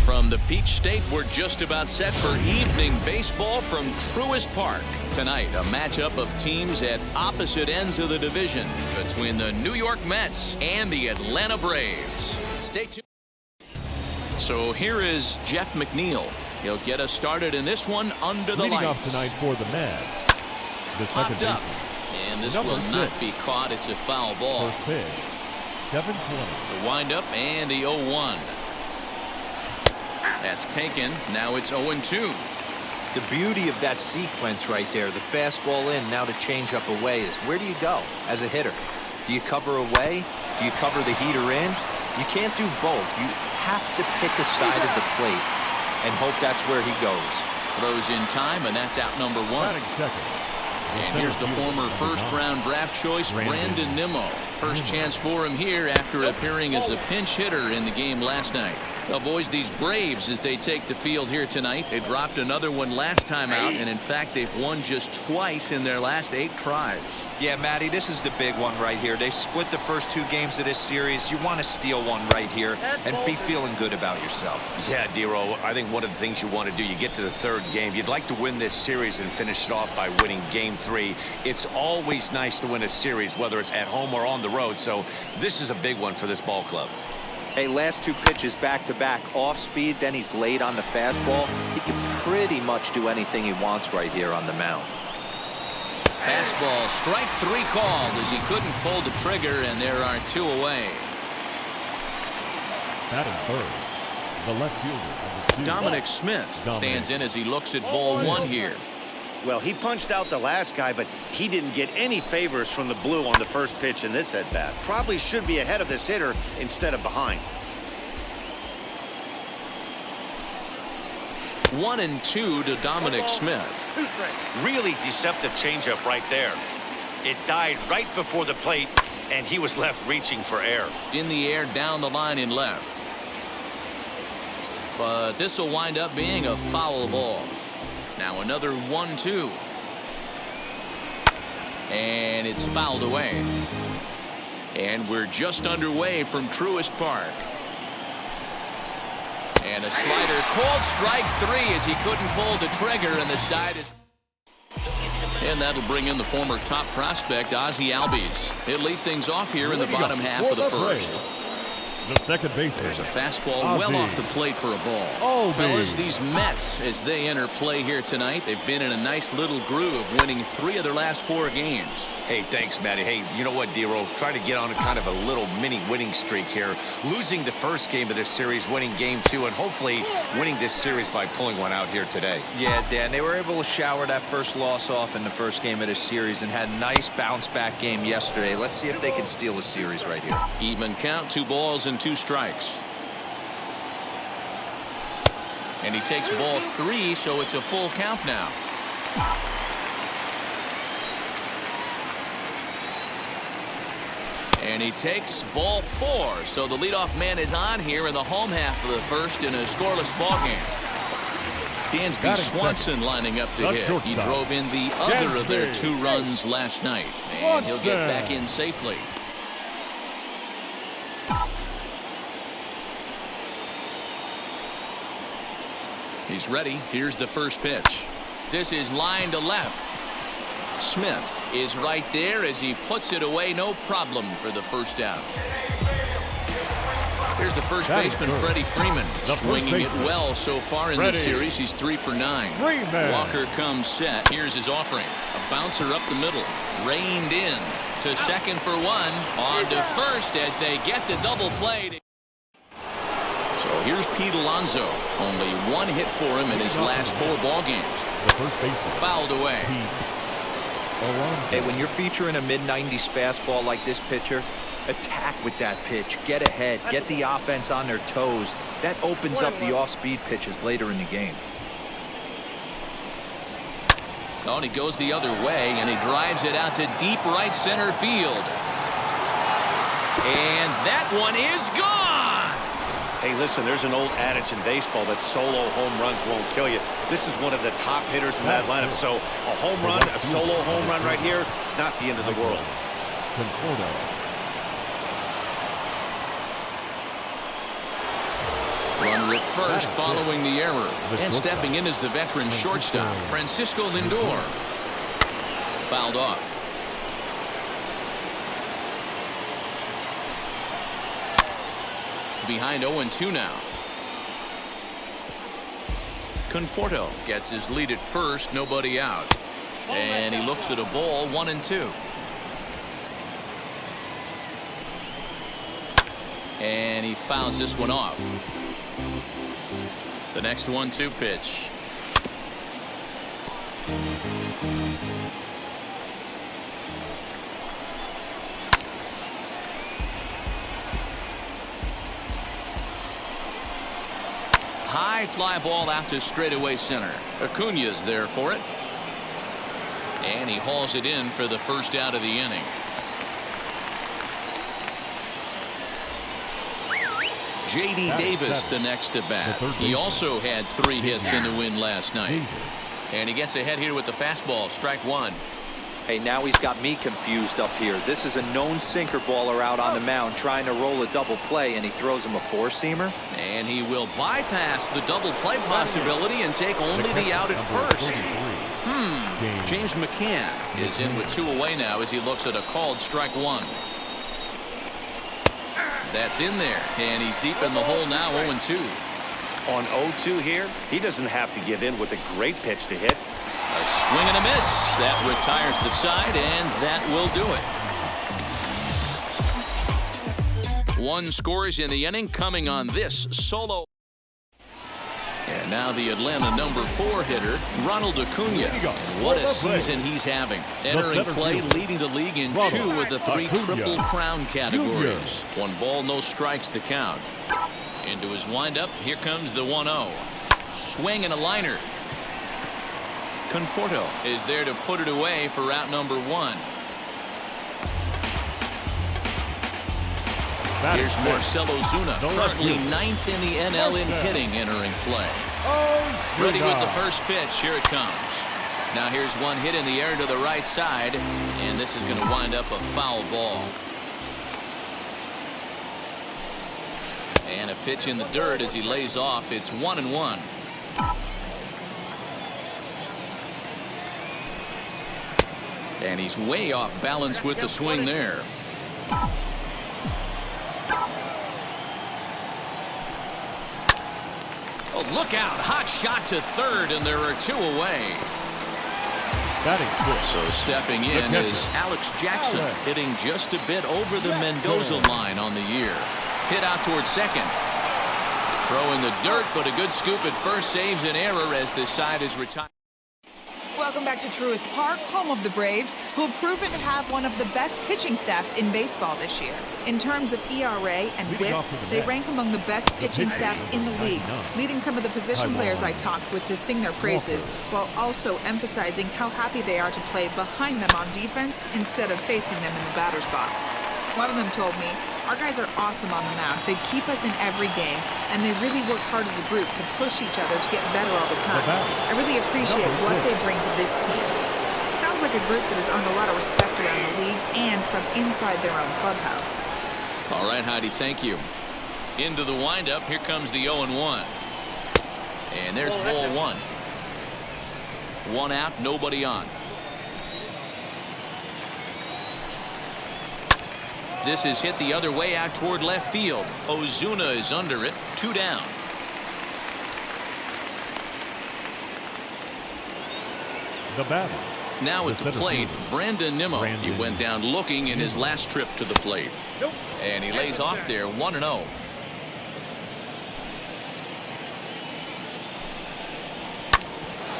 From the Peach State, we're just about set for evening baseball from Truist Park. Tonight, a matchup of teams at opposite ends of the division between the New York Mets and the Atlanta Braves. Stay tuned. So here is Jeff McNeil. He'll get us started in this one under the Leading lights. off tonight for the Mets, the second Popped up, baseman. and this Number will not 6. be caught. It's a foul ball. First pitch, 7:20. The windup and the 0-1. That's taken. Now it's 0-2. The beauty of that sequence right there, the fastball in, now the changeup away, is where do you go as a hitter? Do you cover away? Do you cover the heater in? You can't do both. You have to pick a side of the plate and hope that's where he goes. Throws in time, and that's out number 1. Batting second. And here's the former first-round draft choice, Brandon Nimmo. First chance for him here after appearing as a pinch hitter in the game last night. Well, boys, these Braves, as they take the field here tonight, they dropped another one last time out, and in fact, they've won just twice in their last 8 tries. Yeah, Matty, this is the big one right here. They've split the first 2 games of this series. You want to steal one right here and be feeling good about yourself. Yeah, Dero, I think one of the things you want to do, you get to the 3rd game, you'd like to win this series and finish it off by winning game 3. It's always nice to win a series, whether it's at home or on the road, so this is a big one for this ball club. Hey, last 2 pitches back-to-back off speed, then he's late on the fastball. He can pretty much do anything he wants right here on the mound. Fastball, strike 3 called as he couldn't pull the trigger, and there are 2 away. Batting third, the left fielder, number 2. Dominic Smith stands in as he looks at ball 1 here. Well, he punched out the last guy, but he didn't get any favors from the blue on the first pitch in this at-bat. Probably should be ahead of this hitter instead of behind. 1-2 to Dominic Smith. Really deceptive changeup right there. It died right before the plate, and he was left reaching for air. In the air, down the line in left. But this will wind up being a foul ball. Now another 1-2. And it's fouled away. And we're just underway from Truist Park. And a slider called strike 3 as he couldn't pull the trigger, and the side is. And that'll bring in the former top prospect, Ozzie Albies. He'll lead things off here in the bottom half of the first. The second baseman. There's a fastball well off the plate for a ball. Fellas, these Mets, as they enter play here tonight, they've been in a nice little groove, winning 3 of their last 4 games. Hey, thanks, Matty. Hey, you know what, Dero? Try to get on a kind of a little mini winning streak here. Losing the first game of this series, winning game 2, and hopefully winning this series by pulling one out here today. Yeah, Dan, they were able to shower that first loss off in the first game of this series and had a nice bounce-back game yesterday. Let's see if they can steal a series right here. Even count, 2 balls and 2 strikes. And he takes ball 3, so it's a full count now. And he takes ball 4, so the leadoff man is on here in the home half of the first in a scoreless ball game. Dansby Swanson lining up to hit. He drove in the other of their 2 runs last night, and he'll get back in safely. He's ready. Here's the first pitch. This is line to left. Smith is right there as he puts it away. No problem for the first out. Here's the first baseman, Freddie Freeman, swinging it well so far in this series. He's 3 for 9. Walker comes set. Here's his offering. A bouncer up the middle. Reined in to second for 1. On to first as they get the double play. So here's Pete Alonso. Only 1 hit for him in his last 4 ball games. Fouled away. Hey, when you're featuring a mid-90s fastball like this pitcher, attack with that pitch. Get ahead. Get the offense on their toes. That opens up the off-speed pitches later in the game. Oh, and he goes the other way, and he drives it out to deep right center field. And that one is gone! Hey, listen, there's an old adage in baseball that solo home runs won't kill you. This is one of the top hitters in that lineup. So a home run, a solo home run right here, it's not the end of the world. Run at first following the error. And stepping in is the veteran shortstop, Francisco Lindor. Fouled off. Behind 0-2 now. Conforto gets his lead at first, nobody out. And he looks at a ball, 1-2. And he fouls this one off. The next 1-2 pitch. High fly ball out to straightaway center. Acuna's there for it. And he hauls it in for the first out of the inning. J.D. Davis the next to bat. He also had 3 hits in the win last night. And he gets ahead here with the fastball. Strike one. Hey, now he's got me confused up here. This is a known sinker baller out on the mound trying to roll a double play, and he throws him a four-seamer. And he will bypass the double play possibility and take only the out at first. James McCann is in with 2 away now as he looks at a called strike one. That's in there, and he's deep in the hole now, 0-2. On 0-2 here, he doesn't have to give in with a great pitch to hit. A swing and a miss. That retires the side, and that will do it. 1 scores in the inning coming on this solo. And now the Atlanta number 4 hitter, Ronald Acuna. And what a season he's having. Entering play, leading the league in 2 of the 3 Triple Crown categories. 1 ball, no strikes the count. Into his windup, here comes the 1-0. Swing and a liner. Conforto is there to put it away for out number 1. Here's Marcell Ozuna, currently 9th in the NL in hitting, entering play. Ready with the first pitch. Here it comes. Now here's one hit in the air to the right side, and this is going to wind up a foul ball. And a pitch in the dirt as he lays off. It's 1-1. And he's way off balance with the swing there. Oh, look out. Hot shot to third, and there are 2 away. So stepping in is Alex Jackson, hitting just a bit over the Mendoza line on the year. Hit out towards second. Throw in the dirt, but a good scoop at first saves an error as this side is retired. Welcome back to Truist Park, home of the Braves, who have proven to have one of the best pitching staffs in baseball this year. In terms of ERA and WHIP, they rank among the best pitching staffs in the league, leading some of the position players I talked with to sing their praises, while also emphasizing how happy they are to play behind them on defense instead of facing them in the batter's box. One of them told me, "Our guys are awesome on the mound. They keep us in every game, and they really work hard as a group to push each other to get better all the time. I really appreciate what they bring to this team." Sounds like a group that has earned a lot of respect around the league and from inside their own clubhouse. All right, Heidi, thank you. Into the windup, here comes the 0-1. And there's ball 1. 1 out, nobody on. This is hit the other way out toward left field. Ozuna is under it. 2 down. The batter. Now at the plate, Brandon Nimmo. He went down looking in his last trip to the plate. And he lays off there, 1-0.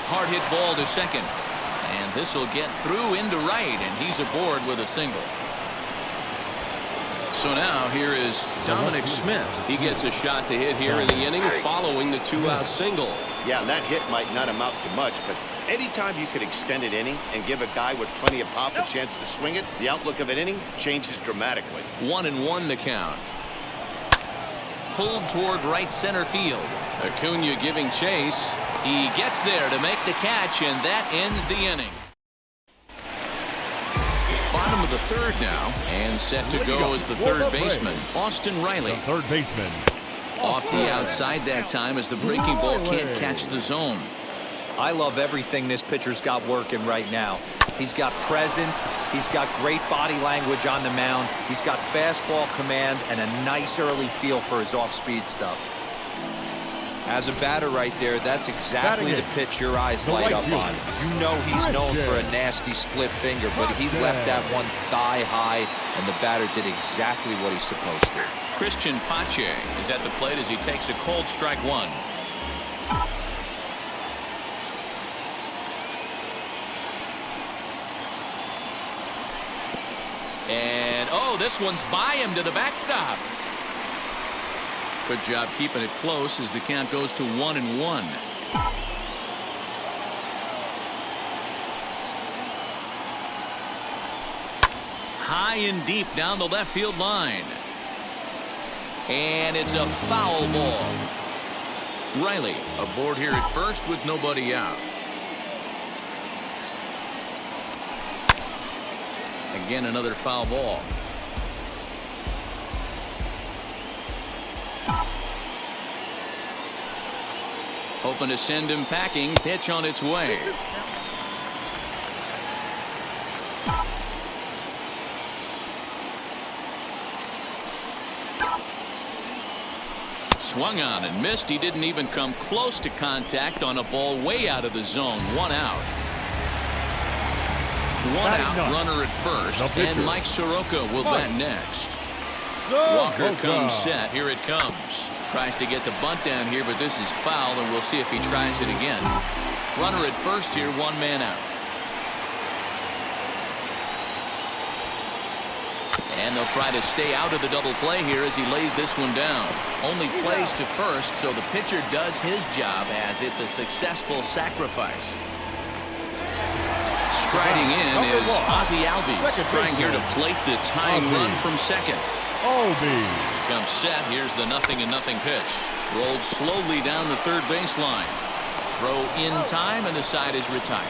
Hard hit ball to second. And this will get through into right, and he's aboard with a single. So now here is Dominic Smith. He gets a shot to hit here in the inning following the 2-out single. Yeah, and that hit might not amount to much, but anytime you could extend an inning and give a guy with plenty of pop a chance to swing it, the outlook of an inning changes dramatically. 1-1 the count. Pulled toward right center field. Acuna giving chase. He gets there to make the catch, and that ends the inning. Bottom of the 3rd now, and set to go as the 3rd baseman, Austin Riley. The 3rd baseman, Off the outside that time as the breaking ball can't catch the zone. I love everything this pitcher's got working right now. He's got presence. He's got great body language on the mound. He's got fastball command and a nice early feel for his off-speed stuff. As a batter right there, that's exactly the pitch your eyes light up on. You know he's known for a nasty split finger, but he left that one thigh high, and the batter did exactly what he's supposed to. Christian Pache is at the plate as he takes a cold strike one. And, oh, this one's by him to the backstop. Good job keeping it close as the count goes to 1-1. High and deep down the left field line. And it's a foul ball. Riley aboard here at first with nobody out. Again, another foul ball. Hoping to send him packing. Pitch on its way. Swung on and missed. He didn't even come close to contact on a ball way out of the zone. One out. One out, runner at first, and Mike Soroka will bat next. Walker comes set. Here it comes. Tries to get the bunt down here, but this is foul, and we'll see if he tries it again. Runner at first here, one man out. And they'll try to stay out of the double play here as he lays this one down. Only plays to first, so the pitcher does his job as it's a successful sacrifice. Striding in is Ozzie Albies, trying here to plate the tying run from second. Comes set. Here's the 0-0 pitch. Rolled slowly down the third baseline. Throw in time, and the side is retired.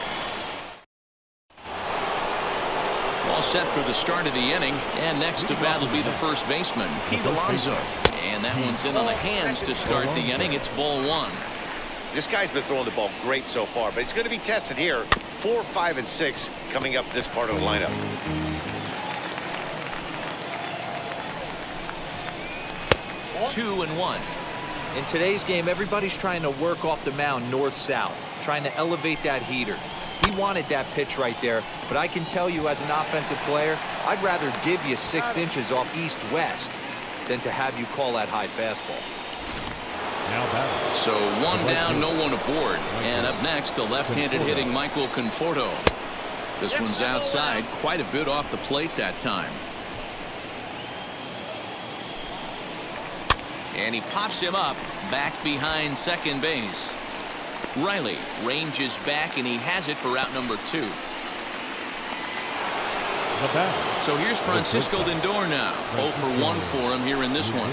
All set for the start of the inning, and next to bat will be the first baseman, Pete Alonso. And that one's in on the hands to start the inning. It's ball one. This guy's been throwing the ball great so far, but he's going to be tested here. 4, 5, and 6 coming up this part of the lineup. Two and one. In today's game, everybody's trying to work off the mound north-south, trying to elevate that heater. He wanted that pitch right there, but I can tell you as an offensive player, I'd rather give you 6 inches off east-west than to have you call that high fastball. So one down, no one aboard. And up next, the left-handed hitting Michael Conforto. This one's outside, quite a bit off the plate that time. And he pops him up back behind second base. Riley ranges back, and he has it for out number 2. So here's Francisco Lindor now. 0 for 1 for him here in this one.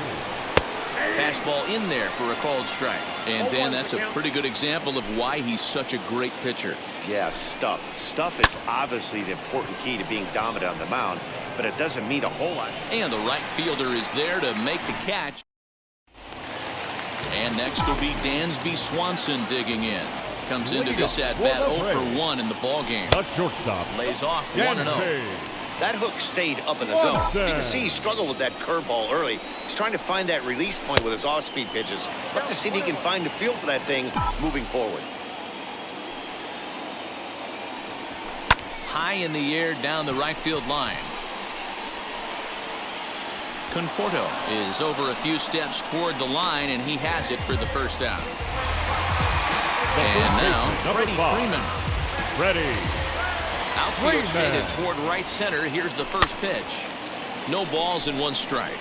Fastball in there for a called strike. And Dan, that's a pretty good example of why he's such a great pitcher. Yeah, stuff. Stuff is obviously the important key to being dominant on the mound, but it doesn't mean a whole lot. And the right fielder is there to make the catch. And next will be Dansby Swanson digging in. Comes into this at-bat 0 for 1 in the ballgame. A shortstop. Lays off 1-0. That hook stayed up in the zone. You can see he struggled with that curveball early. He's trying to find that release point with his off-speed pitches. Let's see if he can find the feel for that thing moving forward. High in the air down the right field line. Conforto is over a few steps toward the line, and he has it for the first out. And now, Freddie Freeman. Outfield shaded toward right center. Here's the first pitch. No balls and 1 strike.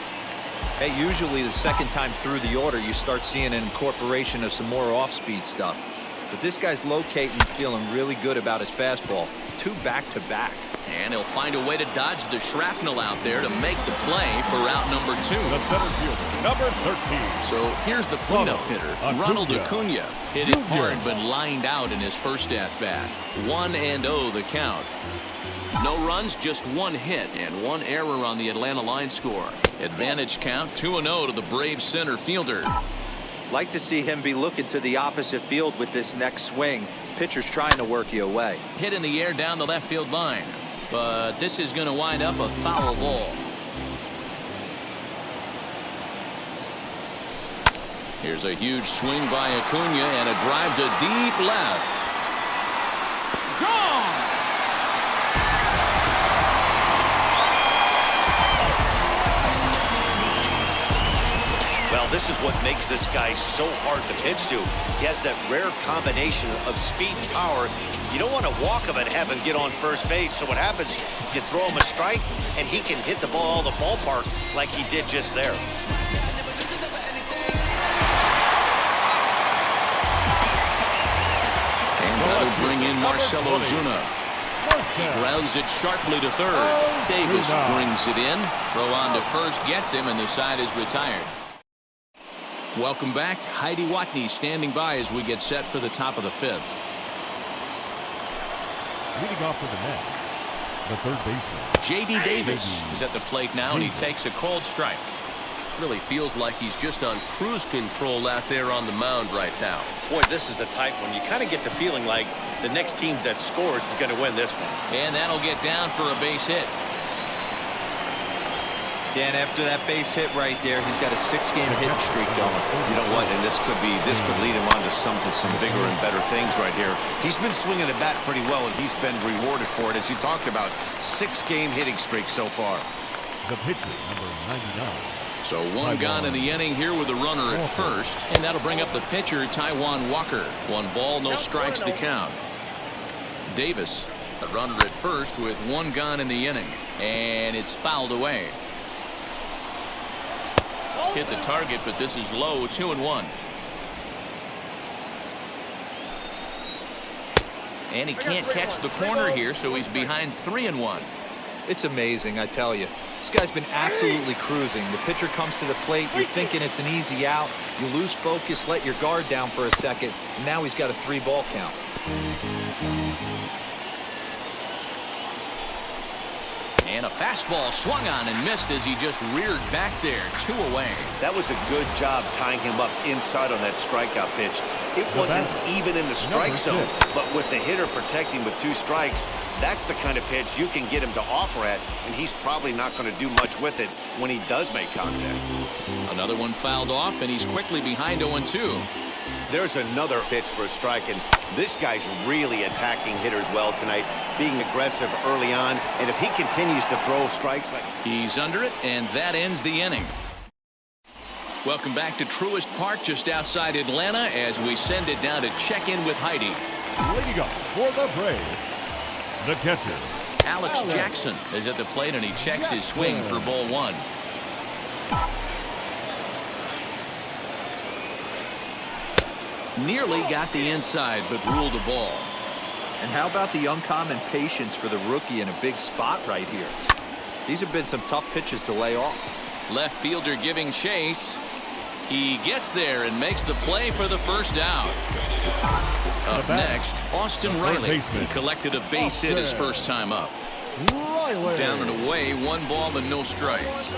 Hey, usually the second time through the order, you start seeing an incorporation of some more off-speed stuff. But this guy's locating, feeling really good about his fastball. 2 back-to-back. And he'll find a way to dodge the shrapnel out there to make the play for out number 2. The center fielder, number 13. So here's the cleanup hitter, Ronald Acuna. Hit it hard, but lined out in his first at-bat. 1-0 the count. No runs, just one hit, and one error on the Atlanta line score. Advantage count 2-0 to the Braves center fielder. Like to see him be looking to the opposite field with this next swing. Pitcher's trying to work you away. Hit in the air down the left field line. But this is going to wind up a foul ball. Here's a huge swing by Acuna and a drive to deep left. Gone! Well, this is what makes this guy so hard to pitch to. He has that rare combination of speed and power. You don't want to walk him and have him get on first base. So what happens, you throw him a strike, and he can hit the ball out of the ballpark like he did just there. And that'll bring in Marcelo Zuna. Grounds it sharply to third. Davis brings it in. Throw on to first gets him, and the side is retired. Welcome back. Heidi Watney standing by as we get set for the top of the fifth. Leading off for the Mets, the third baseman, J.D. Davis is at the plate now, and he takes a cold strike. Really feels like he's just on cruise control out there on the mound right now. Boy, this is a tight one. You kind of get the feeling like the next team that scores is going to win this one. And that'll get down for a base hit. Dan, after that base hit right there, he's got a 6-game hitting streak going. You know what? And this could lead him on to some bigger and better things right here. He's been swinging the bat pretty well, and he's been rewarded for it, as you talked about. 6-game hitting streak so far. the pitcher, number 99. So one gone in the inning here with a runner at first, and that'll bring up the pitcher, Taijuan Walker. 1 ball, no strikes the count. Davis, the runner at first with 1 gone in the inning, and it's fouled away. Hit the target, but this is low, 2-1. And he can't catch the corner here, so he's behind 3-1. It's amazing, I tell you. This guy's been absolutely cruising. The pitcher comes to the plate, you're thinking it's an easy out. You lose focus, let your guard down for a second, and now he's got a 3-ball count. And a fastball swung on and missed as he just reared back there, 2 away. That was a good job tying him up inside on that strikeout pitch. It wasn't even in the strike zone, but with the hitter protecting with 2 strikes, that's the kind of pitch you can get him to offer at, and he's probably not going to do much with it when he does make contact. Another one fouled off, and he's quickly behind 0-2. There's another pitch for a strike, and this guy's really attacking hitters well tonight, being aggressive early on, and if he continues to throw strikes like... He's under it, and that ends the inning. Welcome back to Truist Park, just outside Atlanta, as we send it down to check in with Heidi. Leading up for the Braves, the catcher, Alex Jackson is at the plate, and he checks his swing for ball 1. Nearly got the inside, but ruled a ball. And how about the uncommon patience for the rookie in a big spot right here? These have been some tough pitches to lay off. Left fielder giving chase. He gets there and makes the play for the first out. Up next, Austin Riley. He collected a base hit his first time up. Down and away, 1 ball and no strikes.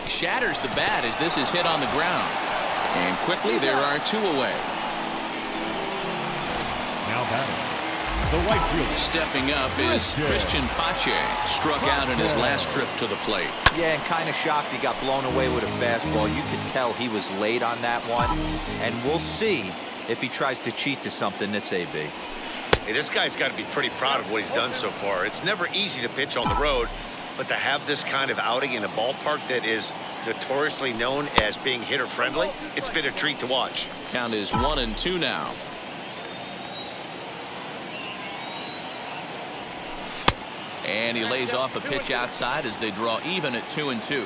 Shatters the bat as this is hit on the ground. And quickly there are 2 away. now batting, the right fielder. Stepping up is Christian Pache. Struck out in his last trip to the plate. Yeah, and kind of shocked he got blown away with a fastball. You could tell he was late on that one. And we'll see if he tries to cheat to something this AB. Hey, this guy's got to be pretty proud of what he's done so far. It's never easy to pitch on the road, but to have this kind of outing in a ballpark that is notoriously known as being hitter-friendly, it's been a treat to watch. Count is 1-2 now. And he lays off a pitch outside as they draw even at 2-2.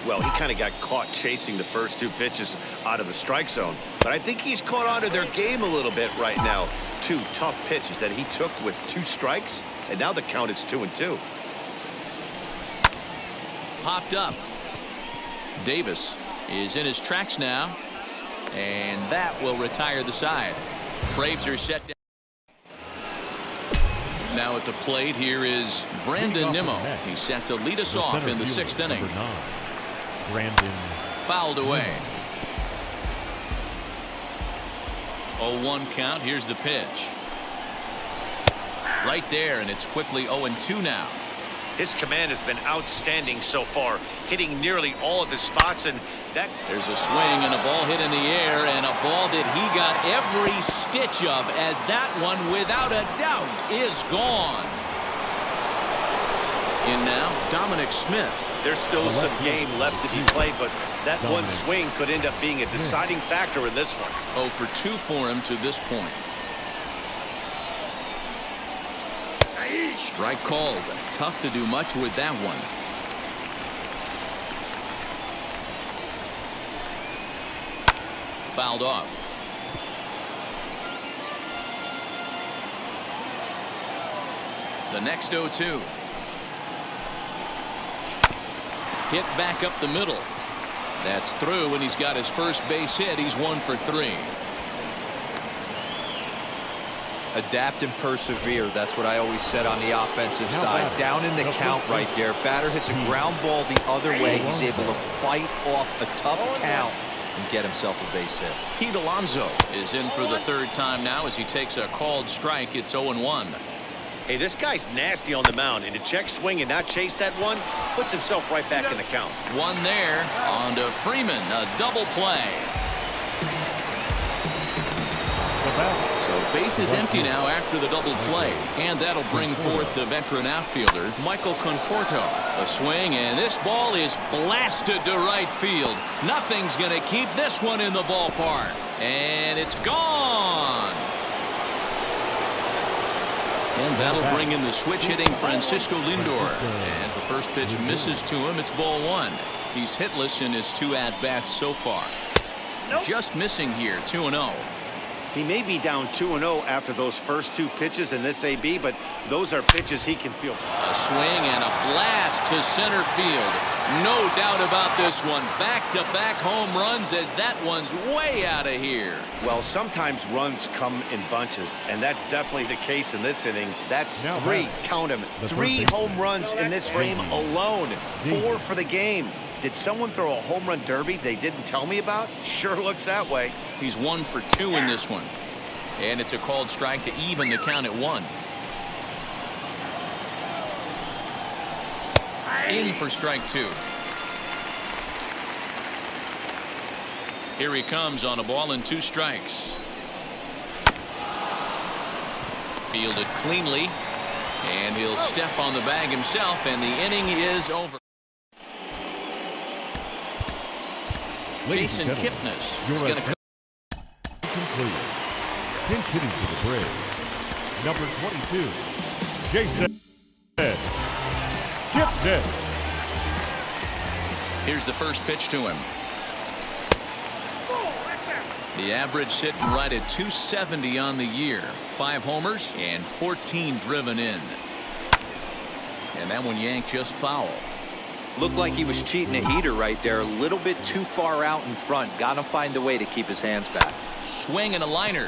Well, he kind of got caught chasing the first 2 pitches out of the strike zone. But I think he's caught on to their game a little bit right now. 2 tough pitches that he took with 2 strikes, and now the count is 2-2. Popped up. Davis is in his tracks now, and that will retire the side. Braves are set down. Now at the plate, here is Brandon Nimmo. He's set to lead us off in the 6th inning. Brandon. Fouled away. 0-1 count. Here's the pitch. Right there, and it's quickly 0-2 now. His command has been outstanding so far, hitting nearly all of his spots, and that... There's a swing and a ball hit in the air, and a ball that he got every stitch of, as that one, without a doubt, is gone. In now, Dominic Smith. There's still some game left to be played, but that one swing could end up being a deciding factor in this one. 0 for 2 for him to this point. Strike called. Tough to do much with that one. Fouled off. The next 0-2. Hit back up the middle. That's through, and he's got his first base hit. He's 1 for 3. Adapt and persevere. That's what I always said on the offensive side. Down in the count right there. Batter hits a ground ball the other way. He's able to fight off a tough count and get himself a base hit. Pete Alonso is in for the 3rd time now as he takes a called strike. It's 0-1. Hey, this guy's nasty on the mound, and to check swing and not chase that one puts himself right back in the count. One there. On to Freeman. A double play. So base is empty now after the double play, and that'll bring forth the veteran outfielder Michael Conforto. A swing, and this ball is blasted to right field. Nothing's going to keep this one in the ballpark, and it's gone. And that'll bring in the switch hitting Francisco Lindor. As the first pitch misses to him, it's ball 1. He's hitless in his 2 at-bats so far. Just missing here, 2-0. He may be down 2-0 after those first 2 pitches in this AB, but those are pitches he can feel. A swing and a blast to center field. No doubt about this one. Back-to-back home runs, as that one's way out of here. Well, sometimes runs come in bunches, and that's definitely the case in this inning. That's 3, count them, 3 home runs in this frame alone. 4 for the game. Did someone throw a home run derby they didn't tell me about? Sure looks that way. He's 1 for 2 in this one. And it's a called strike to even the count at 1. In for strike 2. Here he comes on a ball and 2 strikes. Fielded cleanly. And he'll step on the bag himself, and the inning is over. Jason Kipnis is going to come. Complete. Pinch hitting for the Braves. Number 22, Jason Kipnis. Here's the first pitch to him. The average sitting right at 270 on the year. 5 homers and 14 driven in. And that one yanked just foul. Looked like he was cheating a heater right there. A little bit too far out in front. Got to find a way to keep his hands back. Swing and a liner.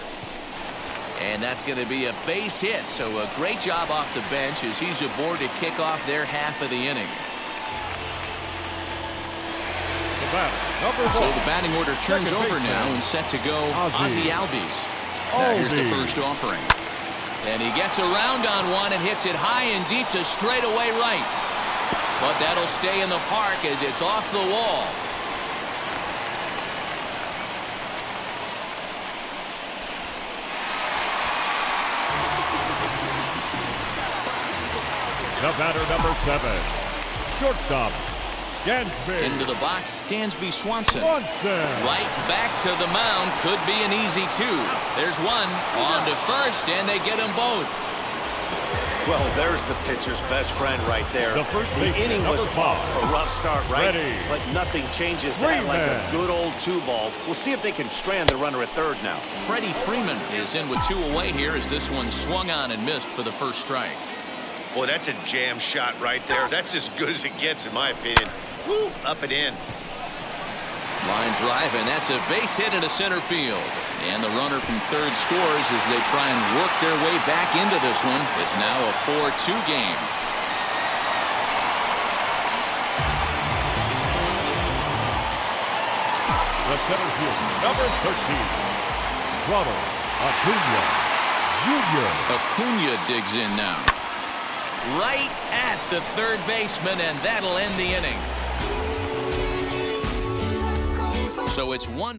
And that's going to be a base hit. So a great job off the bench as he's aboard to kick off their half of the inning. So the batting order turns over now and set to go Ozzie Albies. Now here's the first offering. And he gets around on one and hits it high and deep to straightaway right. But that'll stay in the park as it's off the wall. The batter, number 7, shortstop, Dansby. Into the box, Dansby Swanson. Right back to the mound. Could be an easy 2. There's one. On to first, and they get them both. Well, there's the pitcher's best friend right there. The inning was off to a rough start, right? But nothing changes that like a good old 2-ball. We'll see if they can strand the runner at third now. Freddie Freeman is in with 2 away here as this one swung on and missed for the first strike. Boy, that's a jam shot right there. That's as good as it gets, in my opinion. Woo, up and in. Line drive, and that's a base hit into center field. And the runner from third scores as they try and work their way back into this one. It's now a 4-2 game. The center fielder, number 13, Ronald Acuna Jr. Acuna digs in now. Right at the third baseman, and that'll end the inning. So it's one.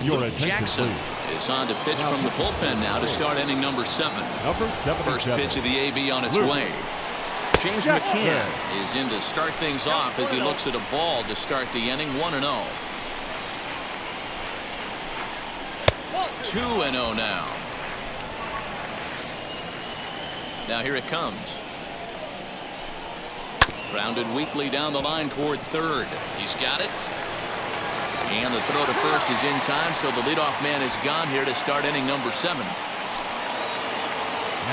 Your Luke Jackson is on to pitch from the bullpen now to start inning number 7. Number 77. First pitch of the AB on its Luke way. James McCann is in to start things off as he looks at a ball to start the inning. 1-0. 2-0 now. Now here it comes. Grounded weakly down the line toward third. He's got it. And the throw to first is in time, so the leadoff man is gone here to start inning number 7.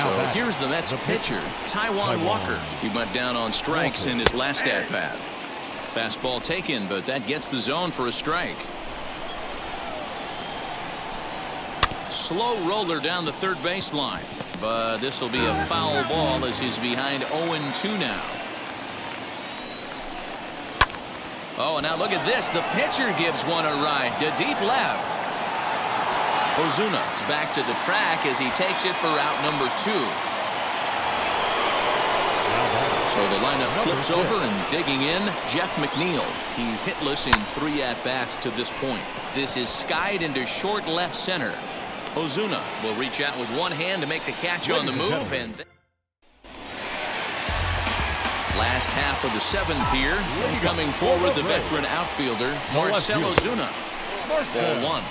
So here's the Mets pitcher, Taijuan Walker. He went down on strikes in his last at-bat. Fastball taken, but that gets the zone for a strike. Slow roller down the third baseline, but this will be a foul ball as he's behind 0-2 now. Oh, and now look at this. The pitcher gives one a ride to deep left. Ozuna is back to the track as he takes it for out number 2. So the lineup flips over, and digging in, Jeff McNeil. He's hitless in 3 at-bats to this point. This is skied into short left center. Ozuna will reach out with one hand to make the catch on the move, and last half of the 7th here. Coming forward, the veteran outfielder, Marcell Ozuna. Ball 1.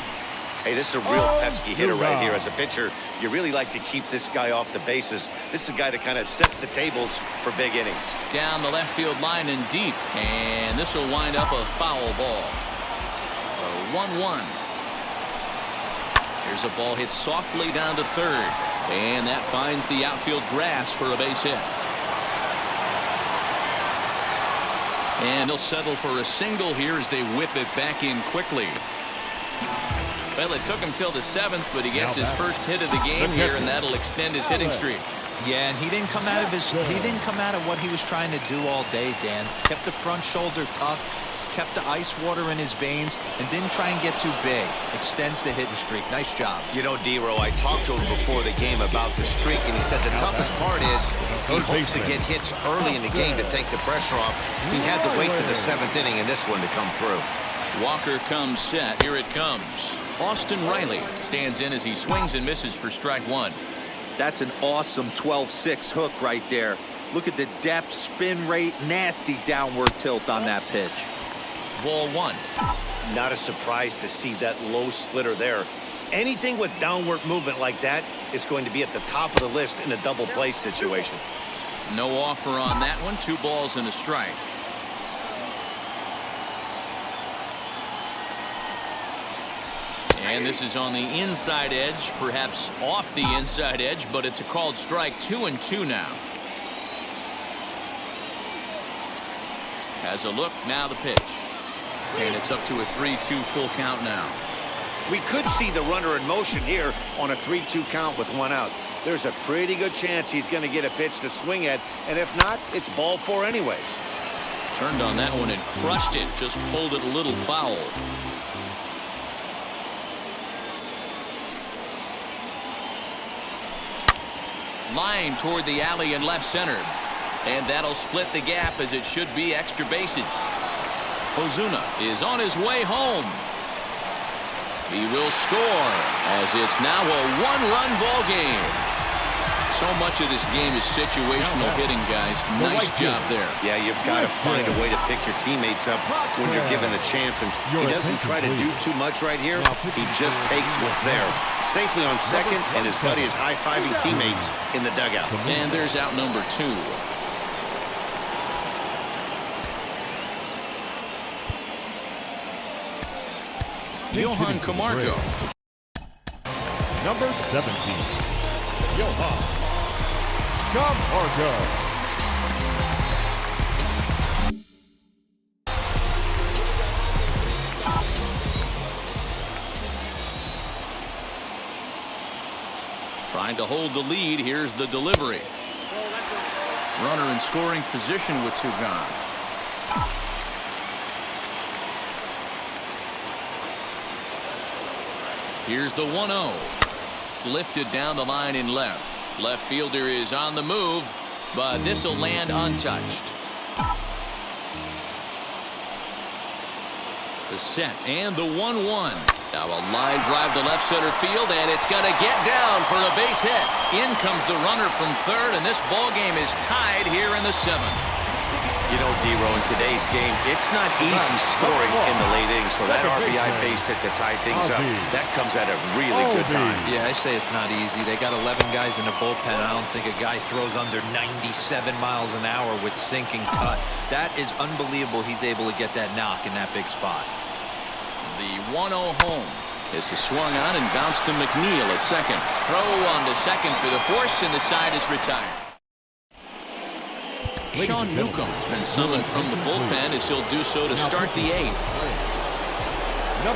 Hey, this is a real pesky hitter right here. As a pitcher, you really like to keep this guy off the bases. This is a guy that kind of sets the tables for big innings. Down the left field line and deep, and this will wind up a foul ball. 1-1. Here's a ball hit softly down to third, and that finds the outfield grass for a base hit. And he'll settle for a single here as they whip it back in quickly. Well, it took him till the 7th, but he gets his first hit of the game here, and that'll extend his hitting streak. Yeah, and he didn't come out of what he was trying to do all day, Dan. Kept the front shoulder tucked, kept the ice water in his veins, and didn't try and get too big. Extends the hitting streak. Nice job. You know, D-Row, I talked to him before the game about the streak, and he said the toughest part is he hopes to get hits early in the game to take the pressure off. He had to wait to the 7th inning in this one to come through. Walker comes set. Here it comes. Austin Riley stands in as he swings and misses for strike 1. That's an awesome 12-6 hook right there. Look at the depth, spin rate, nasty downward tilt on that pitch. Ball 1. Not a surprise to see that low splitter there. Anything with downward movement like that is going to be at the top of the list in a double play situation. No offer on that one. 2 balls and a strike. And this is on the inside edge, perhaps off the inside edge, but it's a called strike. 2-2 now. Has a look, now the pitch. And it's up to a 3-2 full count now. We could see the runner in motion here on a 3-2 count with 1 out. There's a pretty good chance he's going to get a pitch to swing at, and if not, it's ball 4 anyways. Turned on that one and crushed it, just pulled it a little foul. Line toward the alley in left center. And that'll split the gap as it should be extra bases. Ozuna is on his way home. He will score as it's now a 1-run ball game. So much of this game is situational hitting, guys. Nice job there. Yeah, you've got to find a way to pick your teammates up when you're given the chance. And he doesn't try to do too much right here. He just takes what's there. Safely on second, and his buddy is high-fiving teammates in the dugout. And there's out number 2. Johan Camargo. Number 17, Johan Camargo. Trying to hold the lead. Here's the delivery. Runner in scoring position with two gone. Here's the 1-0. Lifted down the line in left. Left fielder is on the move, but this will land untouched. The set and the 1-1. Now a line drive to left center field, and it's going to get down for a base hit. In comes the runner from third, and this ball game is tied here in the 7th. You know, D-Row, in today's game, it's not easy scoring in the late innings, so that RBI base hit to tie things up, that comes at a really good time. Yeah, I say it's not easy. They got 11 guys in the bullpen. I don't think a guy throws under 97 miles an hour with sink and cut. That is unbelievable. He's able to get that knock in that big spot. The 1-0 home. This is swung on and bounced to McNeil at second. Throw on to second for the force, and the side is retired. Sean Newcomb has been summoned from the bullpen as he'll do so to start the 8th.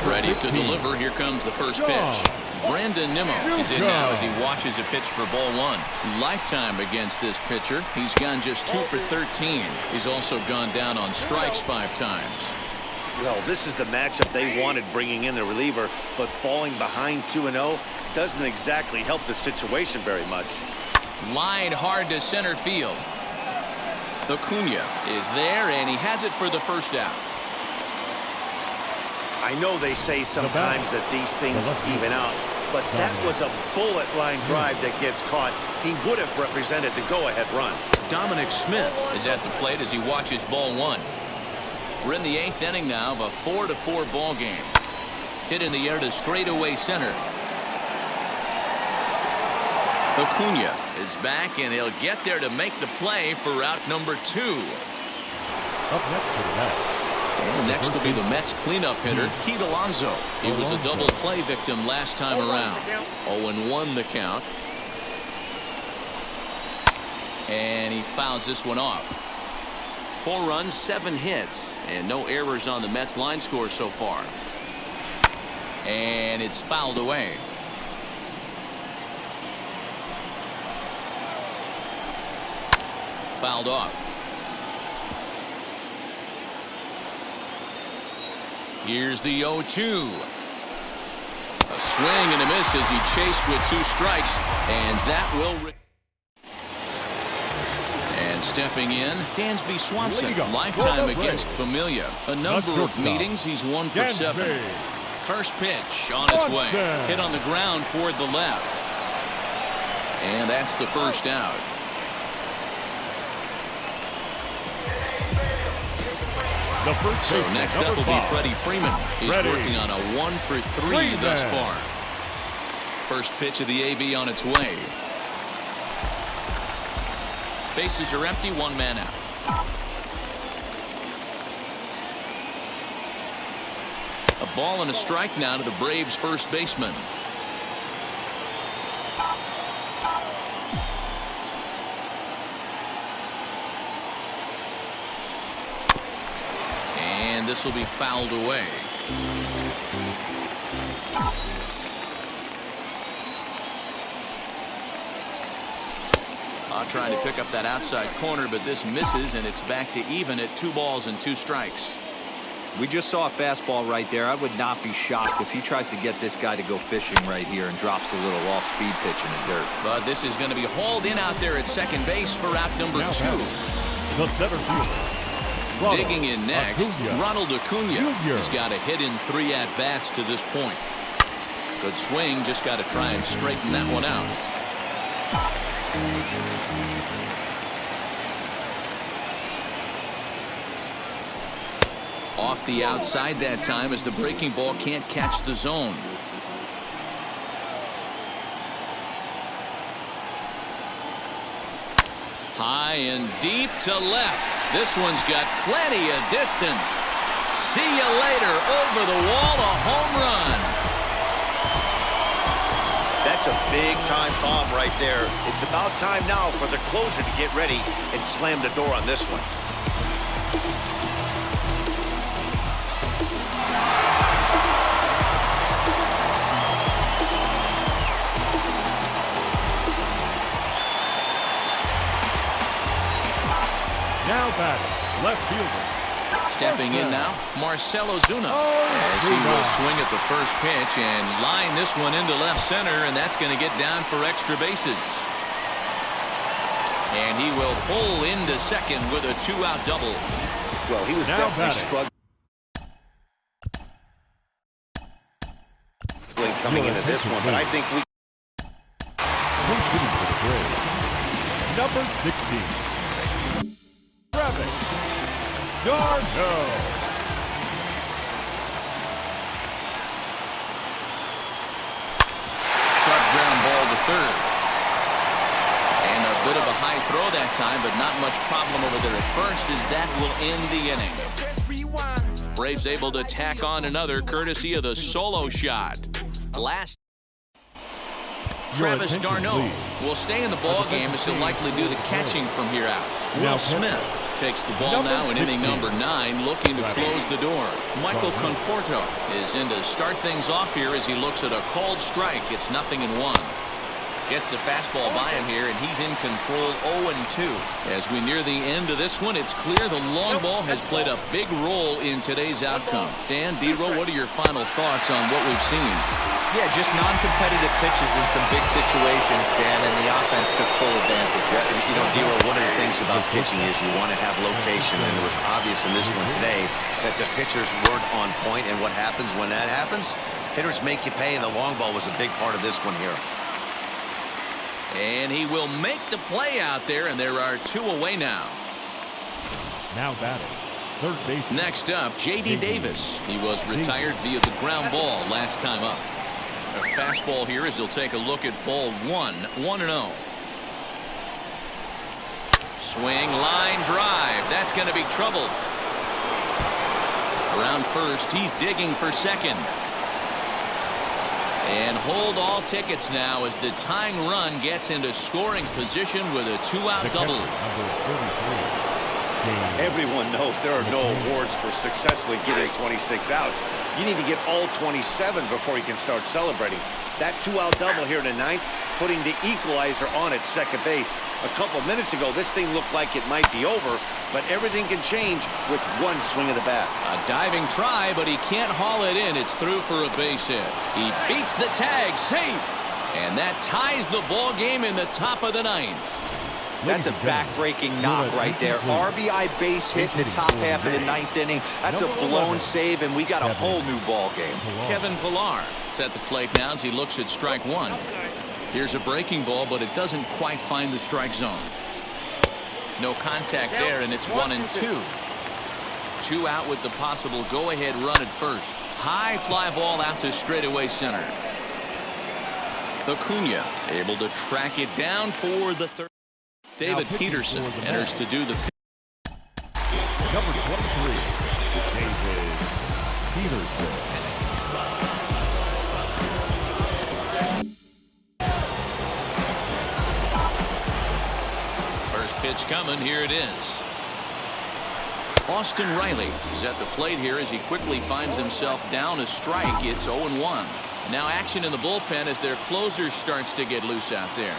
Ready to deliver. Here comes the first pitch. Brandon Nimmo is in now as he watches a pitch for ball 1. Lifetime against this pitcher. He's gone just 2 for 13. He's also gone down on strikes 5 times. Well, this is the matchup they wanted, bringing in the reliever, but falling behind 2-0 doesn't exactly help the situation very much. Line hard to center field. Acuna is there, and he has it for the first out. I know they say sometimes that these things even out, but that was a bullet line drive that gets caught. He would have represented the go-ahead run. Dominic Smith is at the plate as he watches ball 1. We're in the 8th inning now of a 4-4 ball game. Hit in the air to straightaway center. Acuna is back, and he'll get there to make the play for out number 2. Up next for the Mets. And next will be the Mets cleanup hitter, Pete Alonso. He was a double play victim last time around. 0-1 the count. And he fouls this one off. 4 runs, 7 hits, and no errors on the Mets line score so far. And it's fouled away. Fouled off. Here's the 0-2. A swing and a miss as he chased with 2 strikes, and that will. And stepping in, Dansby Swanson, lifetime against Familia. A number of meetings, he's 1 for 7. First pitch on its way. Hit on the ground toward the left. And that's the first out. So next up will be Freddie Freeman. He's working on a 1 for 3 thus far. First pitch of the AB on its way. Bases are empty, 1 man out. A ball and a strike now to the Braves' first baseman. This will be fouled away. Trying to pick up that outside corner, but this misses, and it's back to even at 2 balls and 2 strikes. We just saw a fastball right there. I would not be shocked if he tries to get this guy to go fishing right here and drops a little off-speed pitch in the dirt. But this is going to be hauled in out there at second base for out number 2. The center fielder. Digging in next, Ronald Acuna has got a hit in 3 at-bats to this point. Good swing, just got to try and straighten that one out. Off the outside that time as the breaking ball can't catch the zone. High and deep to left. This one's got plenty of distance. See you later. Over the wall, a home run. That's a big-time bomb right there. It's about time now for the closer to get ready and slam the door on this one. Stepping in now, Marcell Ozuna, as he will swing at the first pitch and line this one into left center, and that's going to get down for extra bases. And he will pull into second with a 2-out double. Well, he was definitely struggling coming into this one, but I think we... Number 16, Travis d'Arnaud. Sharp ground ball to third. And a bit of a high throw that time, but not much problem over there at first, as that will end the inning. Braves able to tack on another courtesy of the solo shot. Last. Travis d'Arnaud will stay in the ball game as he'll likely do the catching from here out. Will Smith takes the ball now in inning number 9, looking to close the door. Michael Conforto is in to start things off here as he looks at a called strike. It's 0-1. Gets the fastball by him here, and he's in control 0-2. As we near the end of this one, it's clear the long ball has played a big role in today's outcome. Dan, D-Row, what are your final thoughts on what we've seen? Yeah, just non-competitive pitches in some big situations, Dan, and the offense took full advantage. You know, D-Row, one of the things about pitching is you want to have location, and it was obvious in this one today that the pitchers weren't on point, and what happens when that happens? Hitters make you pay, and the long ball was a big part of this one here. And he will make the play out there, and there are 2 away now. Now batting, third base. Next up, J.D. Davis. He was retired via the ground ball last time up. A fastball here as he'll take a look at ball 1, 1-0. Swing, line, drive. That's going to be trouble. Around first, he's digging for second. And hold all tickets now as the tying run gets into scoring position with a 2-out double. Everyone knows there are no awards for successfully getting 26 outs. You need to get all 27 before you can start celebrating. That 2-out double here in the 9th, putting the equalizer on at second base. A couple minutes ago, this thing looked like it might be over, but everything can change with one swing of the bat. A diving try, but he can't haul it in. It's through for a base hit. He beats the tag, safe. And that ties the ball game in the top of the 9th. That's a back-breaking knock right there. RBI base hit in the top half of the 9th inning. That's a blown save, and we got a whole new ball game. Kevin Pillar is at the plate now as he looks at strike 1. Here's a breaking ball, but it doesn't quite find the strike zone. No contact there, and it's 1-2. 2 out with the possible go-ahead run at first. High fly ball out to straightaway center. Acuna able to track it down for the third. David Peterson enters to do the Number 23, David Peterson. First pitch coming. Here it is. Austin Riley is at the plate here as he quickly finds himself down a strike. It's 0-1. Now action in the bullpen as their closer starts to get loose out there.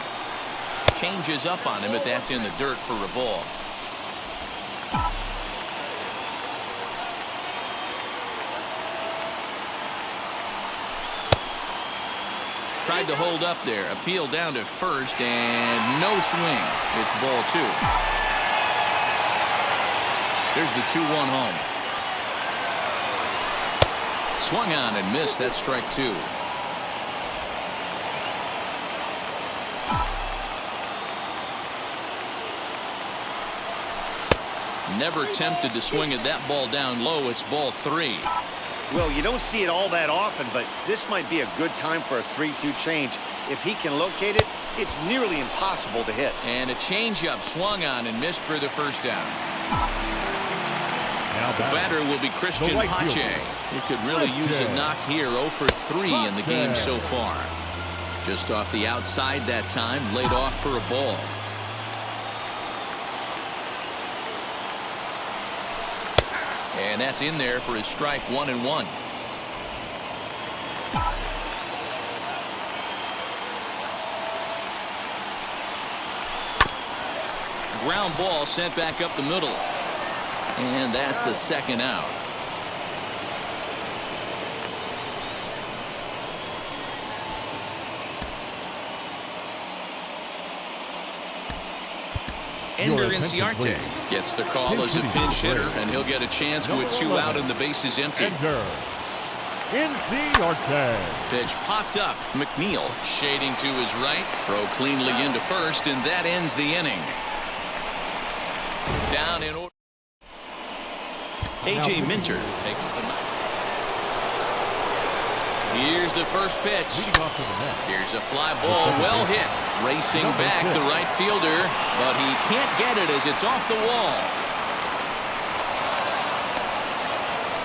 Changes up on him, but that's in the dirt for a ball. Tried to hold up there. Appeal down to first, and no swing. It's ball 2. There's the 2-1 home. Swung on and missed. That's strike 2. Never tempted to swing at that ball down low. It's ball 3. Well, you don't see it all that often, but this might be a good time for a 3-2 change. If he can locate it, it's nearly impossible to hit. And a changeup swung on and missed for the first down. The batter will be Christian Pache. He could really use a knock here. 0 for 3 in the game so far. Just off the outside that time, laid off for a ball. And that's in there for his strike 1-1. Ground ball sent back up the middle. And that's the second out. Ender Inciarte gets the call as a pinch hitter, and he'll get a chance with 2 out and the bases empty. Inciarte. Pitch popped up. McNeil shading to his right. Throw cleanly into first, and that ends the inning. Down in order. A.J. Minter takes the mound. Here's the first pitch. Here's a fly ball, well hit. Racing back the right fielder, but he can't get it as it's off the wall.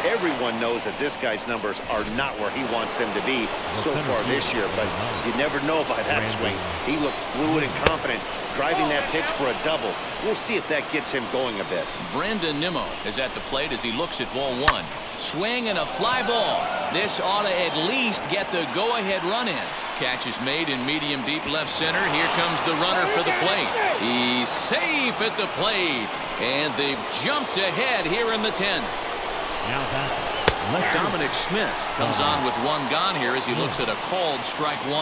Everyone knows that this guy's numbers are not where he wants them to be so far this year, but you never know by that swing. He looked fluid and confident, driving that pitch for a double. We'll see if that gets him going a bit. Brandon Nimmo is at the plate as he looks at ball 1. Swing and a fly ball. This ought to at least get the go-ahead run in. Catch is made in medium deep left center. Here comes the runner for the plate. He's safe at the plate. And they've jumped ahead here in the 10th. Dominic Smith comes on with 1 gone here as he looks at a called strike 1.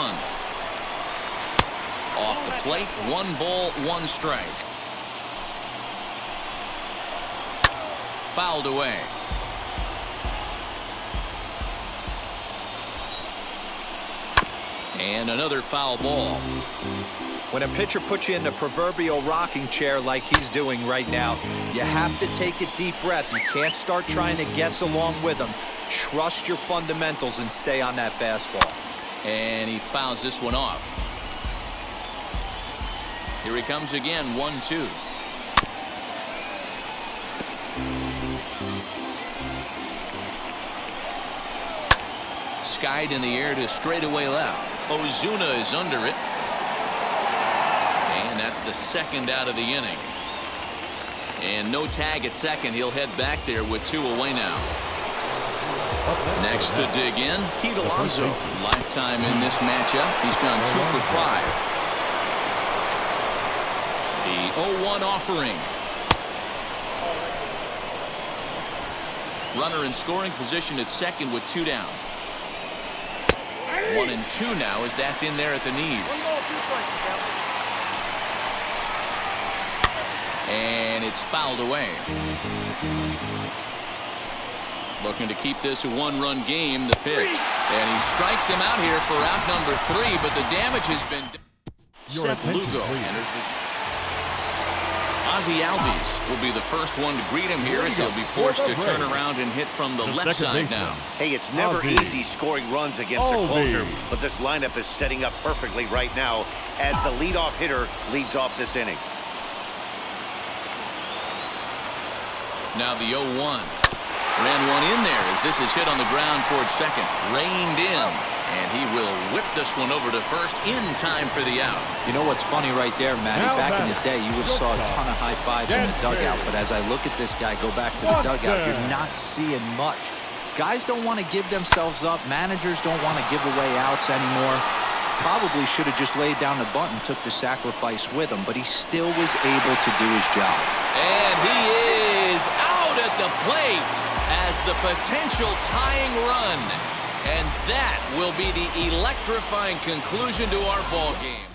Off the plate, 1 ball, 1 strike. Fouled away. And another foul ball. When a pitcher puts you in the proverbial rocking chair like he's doing right now, you have to take a deep breath. You can't start trying to guess along with him. Trust your fundamentals and stay on that fastball. And he fouls this one off. Here he comes again, 1-2. Skied in the air to straightaway left. Ozuna is under it. And that's the second out of the inning. And no tag at second. He'll head back there with 2 away now. Next to dig in, Pete Alonso. Lifetime in this matchup. He's gone 2 for 5. The 0-1 offering. Runner in scoring position at second with 2 down. 1 and 2 now as that's in there at the knees. And it's fouled away. Looking to keep this a 1-run game. The pitch. And he strikes him out here for out number 3, but the damage has been done. Seth Lugo enters the... Ozzie Albies will be the first one to greet him here as he'll be forced to turn around and hit from the left side now. Hey, it's never easy scoring runs against a closer, but this lineup is setting up perfectly right now as the leadoff hitter leads off this inning. Now the 0-1. Ran one in there as this is hit on the ground towards second. Reined in, and he will whip this one over to first in time for the out. You know what's funny right there, Matty? Back in the day, you would have saw a ton of high fives in the dugout, but as I look at this guy go back to the dugout, you're not seeing much. Guys don't want to give themselves up. Managers don't want to give away outs anymore. Probably should have just laid down the bunt and took the sacrifice with him, but he still was able to do his job. And he is out at the plate as the potential tying run. And that will be the electrifying conclusion to our ball game.